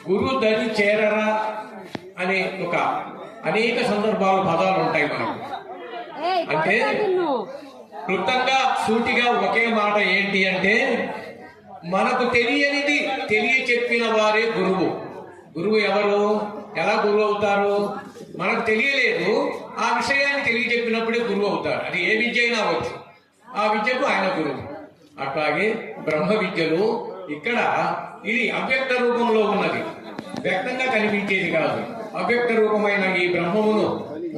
గురు దరి చేరరా అనే ఒక అనేక సందర్భాలు పదాలు ఉంటాయి మనకు. అంటే క్లుప్తంగా సూటిగా ఒకే మాట ఏంటి అంటే, మనకు తెలియనిది తెలియచెప్పిన వారే గురువు. గురువు ఎవరు? ఎలా గురువు అవుతారు? మనకు తెలియలేదు, ఆ విషయాన్ని తెలియచెప్పినప్పుడే గురువు అవుతారు. అది ఏ విద్య అయినా అవ్వచ్చు, ఆ విద్యకు ఆయన గురువు. అట్లాగే బ్రహ్మ విద్యలు ఇక్కడ ఇది అవ్యక్త రూపంలో ఉన్నది, వ్యక్తంగా కనిపించేది కాదు. అవ్యక్త రూపమైన ఈ బ్రహ్మమును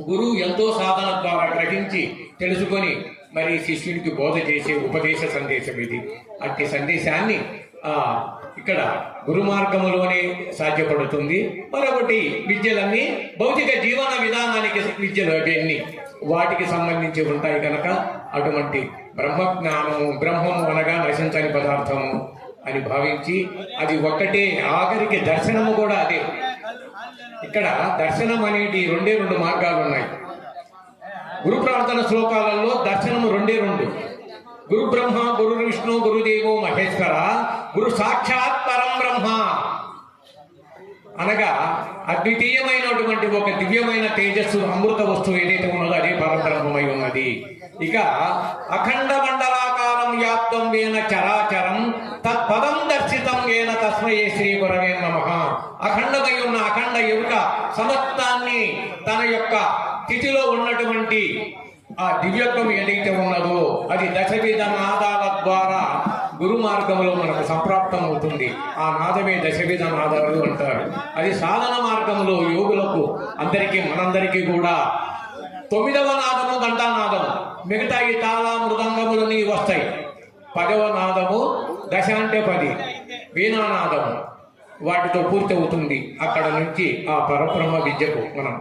గురువు ఎంతో సాధన ద్వారా గ్రహించి తెలుసుకొని మరి శిష్యునికి బోధ చేసే ఉపదేశ సందేశం ఇది. అట్టి సందేశాన్ని ఇక్కడ గురు మార్గములోనే సాధ్యపడుతుంది. మరొకటి విద్యలన్నీ భౌతిక జీవన విధానానికి విద్యలు అవన్నీ వాటికి సంబంధించి ఉంటాయి కనుక అటువంటి బ్రహ్మజ్ఞానము, బ్రహ్మము అనగా నశించని పదార్థము అని భావించి అది ఒక్కటే. ఆఖరికి దర్శనము కూడా అదే. ఇక్కడ దర్శనం అనేది రెండు మార్గాలు ఉన్నాయి. గురు ప్రార్థన శ్లోకాలలో దర్శనము రెండే. గురు బ్రహ్మ, గురు విష్ణు, గురుదేవో మహేశ్వర, గురు సాక్షాత్ పరం బ్రహ్మ అనగా అద్వితీయమైనటువంటి ఒక దివ్యమైన తేజస్సు, అమృత వస్తువు ఏదైతే ఉన్నదో అదే పరబ్రహ్మమై ఉన్నది. ఇక అఖండ మండలాకారం వ్యాప్తం వేన చరాచరం తత్పదం దర్శితం వేన తస్మయే శ్రీ గురవే నమః. అఖండమై ఉన్న అఖండ ఎరుక సమస్తాన్ని తన యొక్క స్థితిలో ఉన్నటువంటి ఆ దివ్యత్వం ఏదైతే ఉన్నదో అది దశవిధ నాదాల ద్వారా గురు మార్గంలో మనకు సంప్రాప్తం అవుతుంది. ఆ నాదమే దశవిధ నాదాలు అంటారు. అది సాధన మార్గంలో యోగులకు అందరికీ మనందరికీ కూడా 9వ నాదము ఘంటానాదము, మిగతా ఈ తాళ మృదంగములని వస్తాయి. 10వ నాదము, దశ అంటే 10, వీణానాదము వాటితో పూర్తి అవుతుంది. అక్కడ నుంచి ఆ పరబ్రహ్మ విద్యకు మనం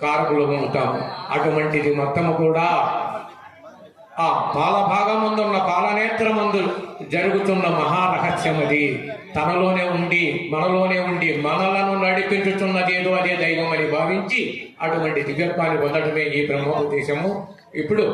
కారకులు ఉంటాము. అటువంటిది మొత్తము కూడా ఆ పాలభాగమందున్న పాలనేత్రమందు జరుగుతున్న మహారహస్యం. అది తనలోనే ఉండి మనలోనే ఉండి మనలను నడిపించుతున్నది ఏదో అదే దైవం అని భావించి అటువంటి దివ్యత్వాన్ని పొందడమే ఈ బ్రహ్మోపదేశము. ఇప్పుడు